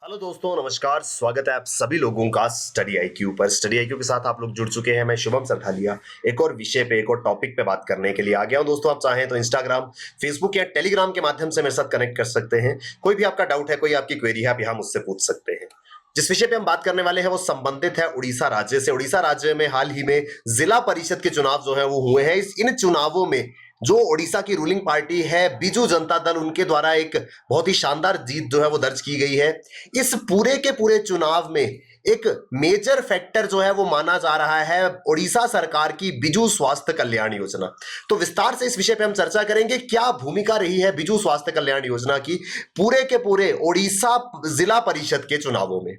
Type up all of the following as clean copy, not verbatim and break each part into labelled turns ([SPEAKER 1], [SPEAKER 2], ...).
[SPEAKER 1] Hello दोस्तों, नमस्कार। स्वागत है आप सभी लोगों का स्टडी आईक्यू पर। स्टडी आईक्यू के साथ आप लोग जुड़ चुके हैं। मैं शुभम सरथालिया एक और विषय पे, एक और टॉपिक पे बात करने के लिए आ गया हूं। दोस्तों, आप चाहें तो इंस्टाग्राम, फेसबुक या टेलीग्राम के माध्यम से मेरे साथ कनेक्ट कर सकते हैं। कोई भी आपका डाउट है, कोई आपकी क्वेरी है, आप यहाँ मुझसे पूछ सकते हैं। जिस विषय पे हम बात करने वाले हैं वो संबंधित है उड़ीसा राज्य से। उड़ीसा राज्य में हाल ही में जिला परिषद के चुनाव जो है वो हुए हैं। इन चुनावों में जो ओडिशा की रूलिंग पार्टी है बीजू जनता दल, उनके द्वारा एक बहुत ही शानदार जीत जो है वो दर्ज की गई है। इस पूरे के पूरे चुनाव में एक मेजर फैक्टर जो है वो माना जा रहा है ओडिशा सरकार की बिजू स्वास्थ्य कल्याण योजना। तो विस्तार से इस विषय पे हम चर्चा करेंगे, क्या भूमिका रही है बिजू स्वास्थ्य कल्याण योजना की पूरे के पूरे ओडिशा जिला परिषद के चुनावों में।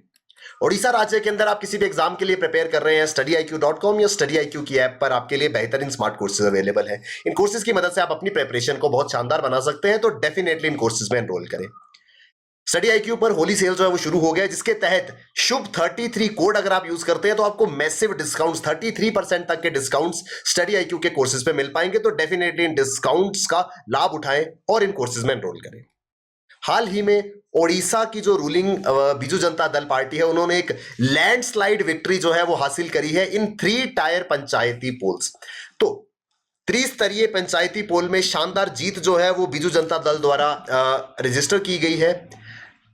[SPEAKER 1] ओडिशा राज्य के अंदर आप किसी भी एग्जाम के लिए प्रिपेयर कर रहे हैं, studyIQ.com या studyIQ की ऐप पर आपके लिए बेहतरीन स्मार्ट कोर्सेज अवेलेबल है। इन कोर्सेज की मदद से आप अपनी प्रिपरेशन को बहुत शानदार बना सकते हैं, तो डेफिनेटली इन कोर्सेज में एनरोल करें। स्टडी आईक्यू पर होली सेल जो है वो शुरू हो गया है, जिसके तहत शुभ 33 कोड अगर आप यूज करते हैं तो आपको मैसिव डिस्काउंट्स 33% तक के डिस्काउंट्स स्टडी आईक्यू के कोर्सेज पे मिल पाएंगे। तो डेफिनेटली इन डिस्काउंट्स का लाभ उठाएं और इन कोर्सेज में एनरोल करें। हाल ही में ओडिशा की जो रूलिंग बीजू जनता दल पार्टी है, उन्होंने एक लैंडस्लाइड विक्ट्री जो है वो हासिल करी है इन 3 टायर पंचायती पोल्स। तो त्रिस्तरीय पंचायती पोल में शानदार जीत जो है वो बीजू जनता दल द्वारा रजिस्टर की गई है।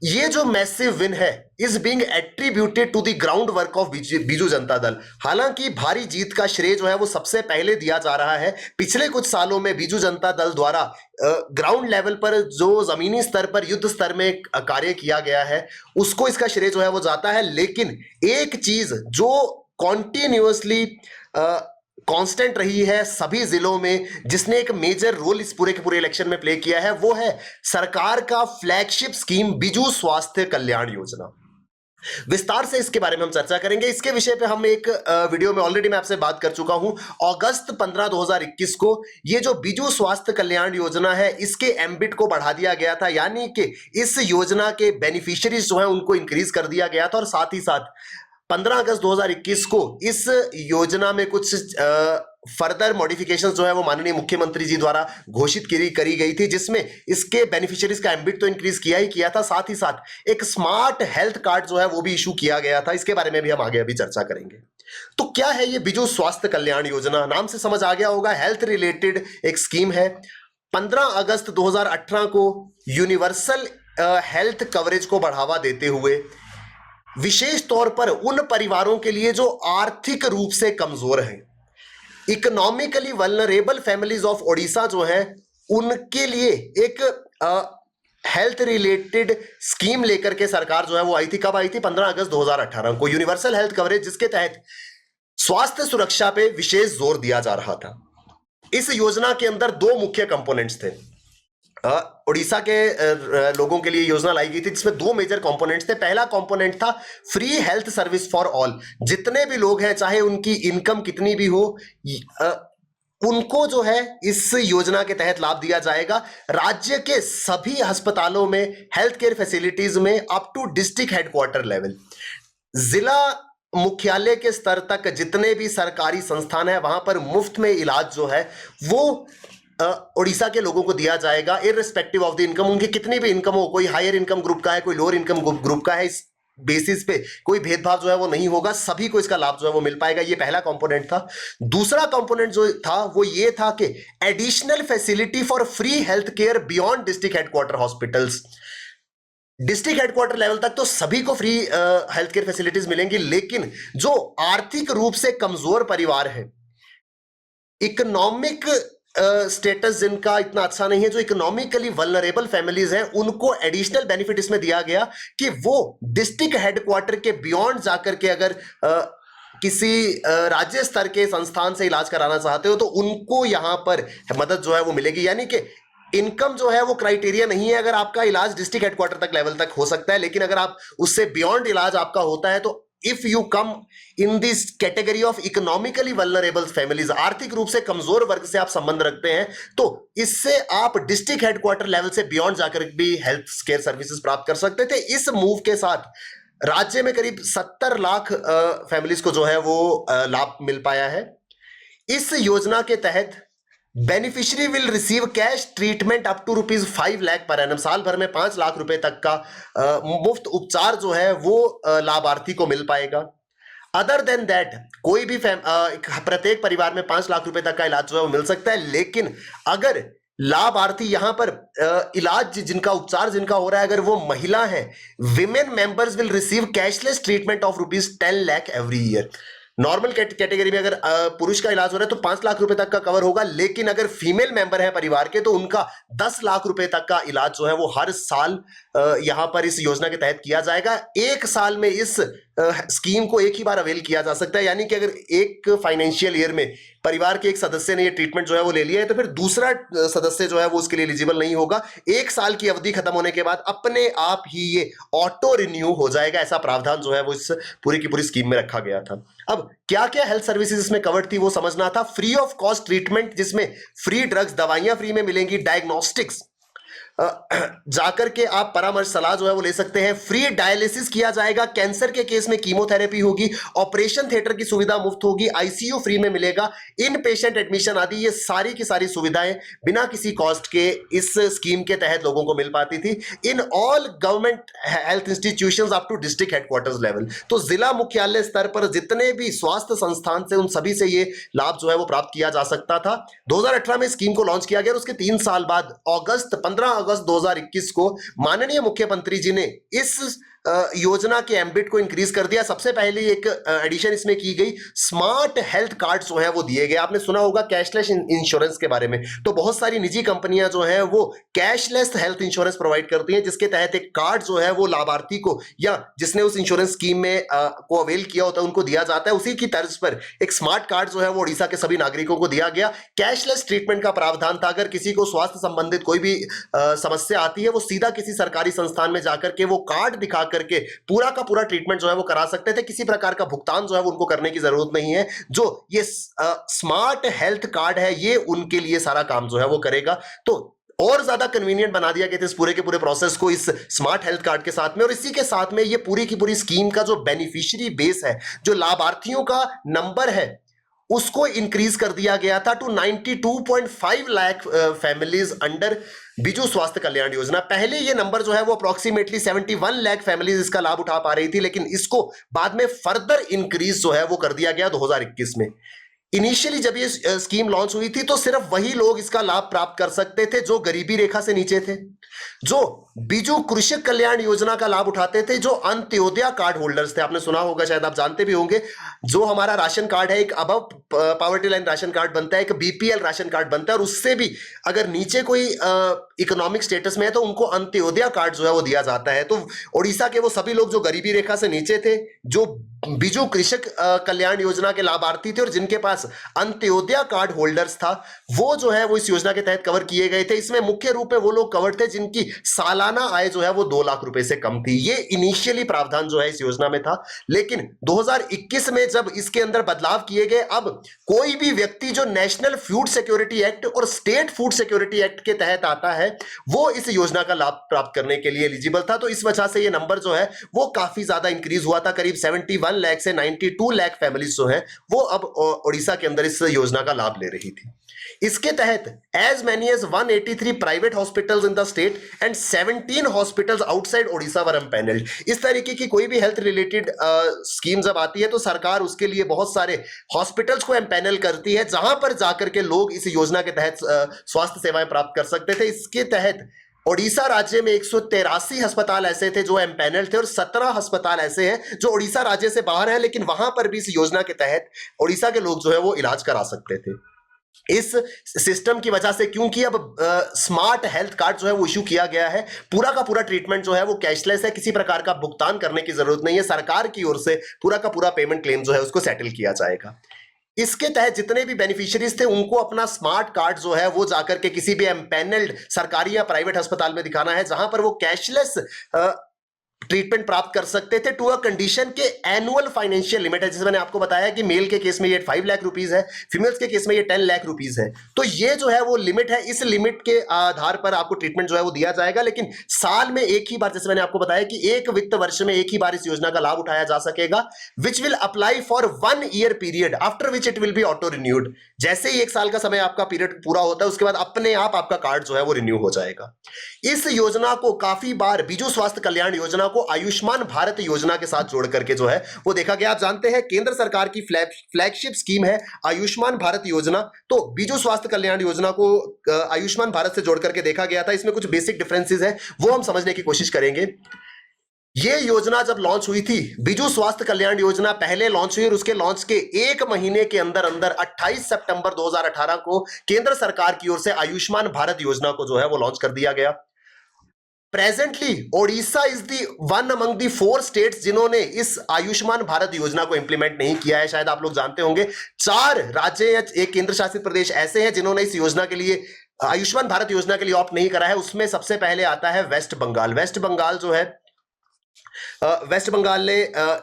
[SPEAKER 1] ये जो मैसिव विन है is being attributed to the ground work of Biju Janata Dal. हालांकि भारी जीत का श्रेय जो है वो सबसे पहले दिया जा रहा है पिछले कुछ सालों में बीजू जनता दल द्वारा ग्राउंड लेवल पर जो जमीनी स्तर पर युद्ध स्तर में कार्य किया गया है उसको इसका श्रेय जो है वो जाता है। लेकिन एक चीज जो कॉन्टिन्यूअसली कांस्टेंट रही है सभी जिलों में, जिसने एक मेजर रोल इस पूरे के पूरे इलेक्शन में प्ले किया है, वो है सरकार का फ्लैगशिप स्कीम बिजू स्वास्थ्य कल्याण योजना। विस्तार से इसके बारे में हम चर्चा करेंगे। इसके विषय पे हम एक वीडियो में ऑलरेडी मैं आपसे बात कर चुका हूं। अगस्त 15 2021 को ये जो बिजू स्वास्थ्य कल्याण योजना है इसके एम्बिट को बढ़ा दिया गया था, यानी कि इस योजना के बेनिफिशियरीज जो है उनको इंक्रीज कर दिया गया था। और साथ ही साथ 15 अगस्त 2021 को इस योजना में कुछ फर्दर मॉडिफिकेशंस जो है वो माननीय मुख्यमंत्री जी द्वारा घोषित करी गई थी, जिसमें इसके बेनिफिशियरीज का एम्बिट तो इंक्रीज किया ही किया था, साथ ही साथ एक स्मार्ट हेल्थ कार्ड जो है वो भी इशू किया गया था। इसके बारे में भी हम आगे अभी चर्चा करेंगे। तो क्या है ये बिजू स्वास्थ्य कल्याण योजना? नाम से समझ आ गया होगा, हेल्थ रिलेटेड एक स्कीम है। 15 अगस्त 2018 को यूनिवर्सल हेल्थ कवरेज को बढ़ावा देते हुए विशेष तौर पर उन परिवारों के लिए जो आर्थिक रूप से कमजोर हैं, economically vulnerable families of Odisha जो है, उनके लिए एक हेल्थ रिलेटेड स्कीम लेकर के सरकार जो है वो आई थी। कब आई थी? 15 अगस्त 2018 को। यूनिवर्सल हेल्थ कवरेज, जिसके तहत स्वास्थ्य सुरक्षा पे विशेष जोर दिया जा रहा था। इस योजना के अंदर 2 मुख्य कंपोनेंट्स थे। उड़ीसा के लोगों के लिए योजना लाई गई थी जिसमें 2 मेजर कंपोनेंट्स थे। पहला कंपोनेंट था free health service for all. जितने भी लोग हैं, चाहे उनकी इनकम कितनी भी हो, उनको जो है इस योजना के तहत लाभ दिया जाएगा। राज्य के सभी अस्पतालों में, हेल्थ केयर फैसिलिटीज में, up to district headquarter level, जिला मुख्यालय के स्तर तक जितने भी सरकारी संस्थान है वहां पर मुफ्त में इलाज जो है वो उड़ीसा के लोगों को दिया जाएगा, इररिस्पेक्टिव ऑफ द इनकम। उनकी कितनी भी इनकम हो, कोई हायर इनकम ग्रुप का है, कोई लोअर इनकम ग्रुप का है, इस बेसिस पे कोई भेदभाव जो है वो नहीं होगा, सभी को इसका लाभ जो है वो मिल पाएगा। ये पहला कंपोनेंट था। दूसरा कंपोनेंट जो था वो ये था कि additional facility for free health care beyond district headquarter hospitals. District headquarter level तक तो सभी को फ्री हेल्थ केयर फैसिलिटीज मिलेंगी, लेकिन जो आर्थिक रूप से कमजोर परिवार है, इकोनॉमिक स्टेटस जिनका इतना अच्छा नहीं है, जो इकोनॉमिकली वल्नरेबल फैमिलीज हैं, उनको एडिशनल बेनिफिट इसमें दिया गया कि वो डिस्ट्रिक्ट हेडक्वार्टर के बियॉन्ड जाकर के अगर किसी राज्य स्तर के संस्थान से इलाज कराना चाहते हो तो उनको यहां पर मदद जो है वो मिलेगी। यानी कि इनकम जो है वो क्राइटेरिया नहीं है। अगर आपका इलाज डिस्ट्रिक्ट हेडक्वार्टर तक लेवल तक हो सकता है, लेकिन अगर आप उससे बियॉन्ड इलाज आपका होता है तो if you come in this category of economically vulnerable families, आर्थिक रूप से कमजोर वर्ग से आप संबंध रखते हैं, तो इससे आप डिस्ट्रिक्ट हेडक्वार्टर लेवल से बियॉन्ड जाकर भी हेल्थ केयर सर्विसेज प्राप्त कर सकते थे। इस मूव के साथ राज्य में करीब 70 लाख फैमिलीज को जो है वो लाभ मिल पाया है। इस योजना के तहत beneficiary will receive cash treatment up to ₹5 lakh per annum. साल भर में 5 लाख रुपए तक का मुफ्त उपचार जो है वो लाभार्थी को मिल पाएगा। अदर देन दैट कोई भी प्रत्येक परिवार में 5 लाख रुपए तक का इलाज जो है वो मिल सकता है। लेकिन अगर लाभार्थी यहां पर इलाज जिनका उपचार जिनका हो रहा है अगर वो महिला है, women members will receive cashless treatment of ₹10 lakh every year. Normal category में अगर पुरुष का इलाज हो रहा है तो 5 लाख रुपए तक का कवर होगा, लेकिन अगर फीमेल मेंबर है परिवार के तो उनका 10 लाख रुपए तक का इलाज जो है वो हर साल यहां पर इस योजना के तहत किया जाएगा। एक साल में इस स्कीम को एक ही बार अवेल किया जा सकता है, यानी कि अगर एक फाइनेंशियल ईयर में परिवार के एक सदस्य ने ये ट्रीटमेंट जो है वो ले लिया है तो फिर दूसरा सदस्य जो है वो उसके लिए एलिजिबल नहीं होगा। एक साल की अवधि खत्म होने के बाद अपने आप ही ये ऑटो रिन्यू हो जाएगा। ऐसा प्रावधान जो है वो इस पूरी की पूरी स्कीम में रखा गया था। अब क्या क्या हेल्थ सर्विसेज इसमें कवर्ड थी वो समझना था। फ्री ऑफ कॉस्ट ट्रीटमेंट, जिसमें फ्री ड्रग्स, दवाइयां फ्री में मिलेंगी। डायग्नोस्टिक्स, जाकर के आप परामर्श सलाह जो है वो ले सकते हैं। फ्री डायलिसिस किया जाएगा। कैंसर के केस में कीमोथेरेपी होगी। ऑपरेशन थिएटर की सुविधा मुफ्त होगी। आईसीयू फ्री में मिलेगा। इन पेशेंट एडमिशन आदि ये सारी की सारी सुविधाएं बिना किसी कॉस्ट के इस स्कीम के तहत लोगों को मिल पाती थी। In all government health institutions up to district headquarters level, तो जिला मुख्यालय स्तर पर जितने भी स्वास्थ्य संस्थान से उन सभी से ये लाभ जो है वो प्राप्त किया जा सकता था। 2018 में स्कीम को लॉन्च किया गया और उसके 3 साल बाद 15 अगस्त 2021 को माननीय मुख्यमंत्री जी ने इस योजना के एम्बिट को इंक्रीज कर दिया। सबसे पहले एक एडिशन इसमें की गई, स्मार्ट हेल्थ कार्ड जो है वो दिए गए। आपने सुना होगा कैशलेस इंश्योरेंस के बारे में, तो बहुत सारी निजी कंपनियां जो है वो कैशलेस हेल्थ इंश्योरेंस प्रोवाइड करती हैं, जिसके तहत एक कार्ड जो है वो लाभार्थी को या जिसने उस इंश्योरेंस स्कीम में को अवेल किया होता है उनको दिया जाता है। उसी की तर्ज पर एक स्मार्ट कार्ड जो है वो उड़ीसा के सभी नागरिकों को दिया गया। कैशलेस ट्रीटमेंट का प्रावधान था। अगर किसी को स्वास्थ्य संबंधित कोई भी समस्या आती है वो सीधा किसी सरकारी संस्थान में जाकर के वो कार्ड दिखा करके पूरा का पूरा ट्रीटमेंट जो है वो करा सकते थे। किसी प्रकार का भुगतान जो है वो उनको करने की जरूरत नहीं है। जो ये स्मार्ट हेल्थ कार्ड है ये उनके लिए सारा काम जो है वो करेगा। तो और ज्यादा कन्वीनियंट बना दिया गया था इस पूरे के पूरे प्रोसेस को इस स्मार्ट हेल्थ कार्ड के साथ में। और इसी के साथ में ये पूरी की पूरी स्कीम का जो बेनिफिशियरी बेस है, जो लाभार्थियों का नंबर है, उसको इंक्रीज कर दिया गया था to 92.5 lakh families under Biju Swasthya Kalyan योजना। पहले ये नंबर जो है वो अप्रोक्सीमेटली 71 लाख फैमिलीज इसका लाभ उठा पा रही थी, लेकिन इसको बाद में फर्दर इंक्रीज जो है वो कर दिया गया 2021 में। इनिशियली जब ये स्कीम लॉन्च हुई थी तो सिर्फ वही लोग इसका लाभ प्राप्त कर सकते थे जो गरीबी रेखा से नीचे थे, जो बिजू कृषक कल्याण योजना का लाभ उठाते थे, जो अंत्योदय कार्ड होल्डर्स थे। आपने सुना होगा, शायद आप जानते भी होंगे, जो हमारा राशन कार्ड है एक above poverty line ration card बनता है, एक बीपीएल राशन कार्ड बनता है, और उससे भी अगर नीचे कोई इकोनॉमिक स्टेटस में है तो उनको अंत्योदय कार्ड जो है वो दिया जाता है। तो उड़ीसा के वो सभी लोग जो गरीबी रेखा से नीचे थे, जो बिजू कृषक कल्याण योजना के लाभार्थी थे और जिनके पास अंत्योदय कार्ड होल्डर्स था, वो जो है वो इस योजना के तहत कवर किए गए थे। इसमें मुख्य रूप में वो लोग कवर थे जिनकी सालाना आय जो है वो 2 लाख रुपए से कम थी। ये इनिशियली प्रावधान जो है इस योजना में था, लेकिन 2021 में जब इसके अंदर बदलाव किए गए, अब कोई भी व्यक्ति जो नेशनल फूड सिक्योरिटी एक्ट और स्टेट फूड सिक्योरिटी एक्ट के तहत आता है वो इस योजना का लाभ प्राप्त करने के लिए एलिजिबल था। तो इस वजह से ये नंबर जो है वो काफी ज्यादा इंक्रीज हुआ था। करीब 71 लाख से 92 लाख फैमिलीज जो है वो अब उड़ीसा के अंदर इस योजना का लाभ ले रही थी। इसके तहत as many as 183 private hospitals in the state and 17 hospitals outside Odisha were empanelled. इस तरीके की कोई भी हेल्थ रिलेटेड स्कीम जब आती है तो सरकार उसके लिए बहुत सारे हॉस्पिटल्स को एम्पैनल करती है, जहां पर जाकर के लोग इस योजना के तहत स्वास्थ्य सेवाएं प्राप्त कर सकते थे। इसके तहत ओडिशा राज्य में 183 अस्पताल ऐसे थे जो एम्पैनल थे और 17 अस्पताल ऐसे हैं जो ओडिशा राज्य से बाहर हैं, लेकिन वहां पर भी इस योजना के तहत ओडिशा के लोग जो है वो इलाज करा सकते थे। इस सिस्टम की वजह से, क्योंकि अब स्मार्ट हेल्थ कार्ड जो है वो इशू किया गया है, पूरा का पूरा ट्रीटमेंट जो है वो कैशलेस है, किसी प्रकार का भुगतान करने की जरूरत नहीं है। सरकार की ओर से पूरा का पूरा पेमेंट क्लेम जो है उसको सेटल किया जाएगा। इसके तहत जितने भी बेनिफिशियरीज थे उनको अपना स्मार्ट कार्ड जो है वो जाकर के किसी भी एम्पैनल्ड सरकारी या प्राइवेट अस्पताल में दिखाना है, जहां पर वो कैशलेस ट्रीटमेंट प्राप्त कर सकते थे टू अ कंडीशन के एनुअल फाइनेंशियल लिमिट है। जैसे मैंने आपको बताया कि मेल के केस में ये 5 लाख रुपीस है, फीमेल्स के केस में ये 10 लाख रुपीस है। तो ये जो है वो लिमिट है, इस लिमिट के आधार पर आपको ट्रीटमेंट जो है वो दिया जाएगा, लेकिन साल में एक ही बार, जैसे मैंने आपको बताया कि एक वित्त वर्ष में एक ही बार इस योजना का लाभ उठाया जा सकेगा, which will apply for 1 year period after which it will be auto renewed. जैसे ही 1 साल का समय आपका पीरियड पूरा होता है उसके बाद अपने आप आपका कार्ड जो है वो रिन्यू हो जाएगा। इस योजना को काफी बार बिजू स्वास्थ्य कल्याण योजना को आयुष्मान भारत योजना के साथ जोड़ करके जो है वो देखा गया। आप जानते हैं केंद्र सरकार की फ्लैगशिप स्कीम है आयुष्मान भारत योजना, तो बिजू स्वास्थ्य कल्याण योजना को आयुष्मान भारत से जोड़ करके देखा गया था। इसमें कुछ बेसिक डिफरेंसेस हैं वो हम समझने की कोशिश करेंगे। ये योजना जब लॉन्च हुई थी, बिजू स्वास्थ्य कल्याण योजना पहले लॉन्च हुई और उसके लॉन्च के 1 महीने के अंदर अंदर 28 सितंबर 2018 को केंद्र सरकार की ओर से आयुष्मान भारत योजना को जो है वो लॉन्च कर दिया गया। Presently Odisha is the one among the 4 states जिन्होंने इस आयुष्मान भारत योजना को इंप्लीमेंट नहीं किया है। शायद आप लोग जानते होंगे 4 राज्य या एक केंद्र शासित प्रदेश ऐसे हैं जिन्होंने इस योजना के लिए, आयुष्मान भारत योजना के लिए ऑप्ट नहीं करा है। उसमें सबसे पहले आता है वेस्ट बंगाल। वेस्ट बंगाल जो है, वेस्ट बंगाल ने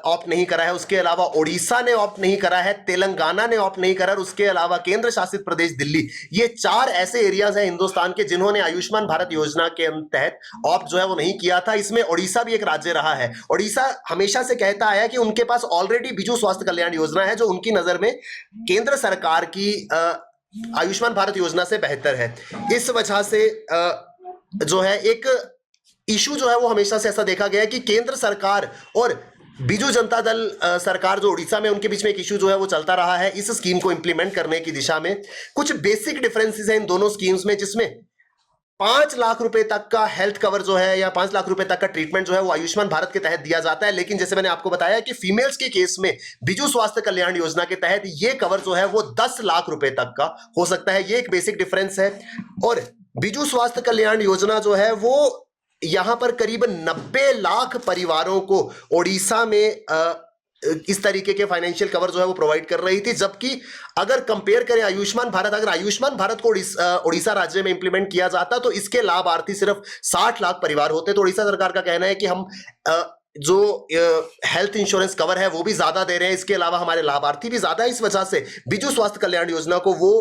[SPEAKER 1] ऑप्ट नहीं करा है। उसके अलावा ओडिशा ने ऑप्ट नहीं करा है, तेलंगाना ने ऑप्ट नहीं करा, और उसके अलावा केंद्र शासित प्रदेश दिल्ली। ये 4 ऐसे एरियाज हैं हिंदुस्तान के जिन्होंने आयुष्मान भारत योजना के तहत ऑप्ट जो है वो नहीं किया था। इसमें ओडिशा भी एक राज्य रहा है। ओडिशा हमेशा से कहता आया कि उनके पास ऑलरेडी बिजू स्वास्थ्य कल्याण योजना है जो उनकी नजर में केंद्र सरकार की आयुष्मान भारत योजना से बेहतर है। इस वजह से जो है एक इशू जो है वो हमेशा से ऐसा देखा गया है कि केंद्र सरकार और बिजू जनता दल सरकार जो उड़ीसा में, उनके बीच में एक इशू जो है वो चलता रहा है इस स्कीम को इंप्लीमेंट करने की दिशा में। कुछ बेसिक डिफरेंसेस हैं इन दोनों स्कीम्स में, जिसमें 5 लाख रुपए तक का हेल्थ कवर जो है या 5 लाख रुपए तक का ट्रीटमेंट जो है वो आयुष्मान भारत के तहत दिया जाता है। लेकिन जैसे मैंने आपको बताया कि फीमेल्स के केस में बिजू स्वास्थ्य कल्याण योजना के तहत ये कवर जो है वो 10 लाख रुपए तक का हो सकता है। ये एक बेसिक डिफरेंस है। और बिजू स्वास्थ्य कल्याण योजना जो है वो यहां पर करीबन 90 लाख परिवारों को ओडिशा में इस तरीके के फाइनेंशियल कवर जो है वो प्रोवाइड कर रही थी। जबकि अगर कंपेयर करें आयुष्मान भारत, अगर आयुष्मान भारत को ओडिशा राज्य में इंप्लीमेंट किया जाता तो इसके लाभार्थी सिर्फ 60 लाख परिवार होते। तो ओडिशा सरकार का कहना है कि हम जो हेल्थ इंश्योरेंस कवर है वो भी ज्यादा दे रहे हैं, इसके अलावा हमारे लाभार्थी भी ज्यादा है। इस वजह से बिजू स्वास्थ्य कल्याण योजना को वो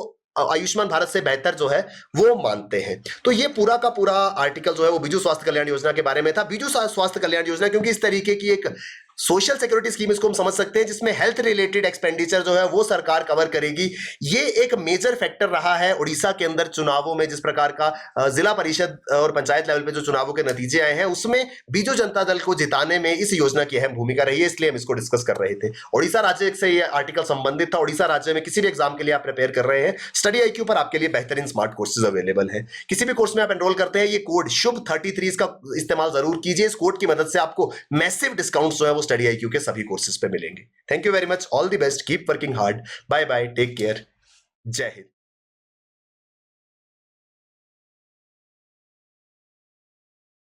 [SPEAKER 1] आयुष्मान भारत से बेहतर जो है वो मानते हैं। तो ये पूरा का पूरा आर्टिकल जो है वो बिजू स्वास्थ्य कल्याण योजना के बारे में था। बिजू स्वास्थ्य कल्याण योजना क्योंकि इस तरीके की एक सोशल सिक्योरिटी स्कीम इसको हम समझ सकते हैं जिसमें हेल्थ रिलेटेड एक्सपेंडिचर जो है वो सरकार कवर करेगी। ये एक मेजर फैक्टर रहा है उड़ीसा के अंदर चुनावों में। जिस प्रकार का जिला परिषद और पंचायत लेवल पे जो चुनावों के नतीजे आए हैं उसमें बीजू जनता दल को जिताने में इस योजना की अहम भूमिका रही है, इसलिए हम इसको डिस्कस कर रहे थे। उड़ीसा राज्य से ये आर्टिकल संबंधित था। उड़ीसा राज्य में किसी भी एग्जाम के लिए आप प्रिपेयर कर रहे हैं, स्टडी IQ पर आपके लिए बेहतरीन स्मार्ट कोर्सेज अवेलेबल है। किसी भी कोर्स में आप एनरोल करते हैं, ये कोड शुभ 33 का इस्तेमाल जरूर कीजिए। इस कोड की मदद से आपको मैसिव डिस्काउंट जो है वो स्टडी IQ के सभी कोर्सेज पे मिलेंगे। Thank you very much, all the best, keep working hard, bye bye, take care, जय हिंद।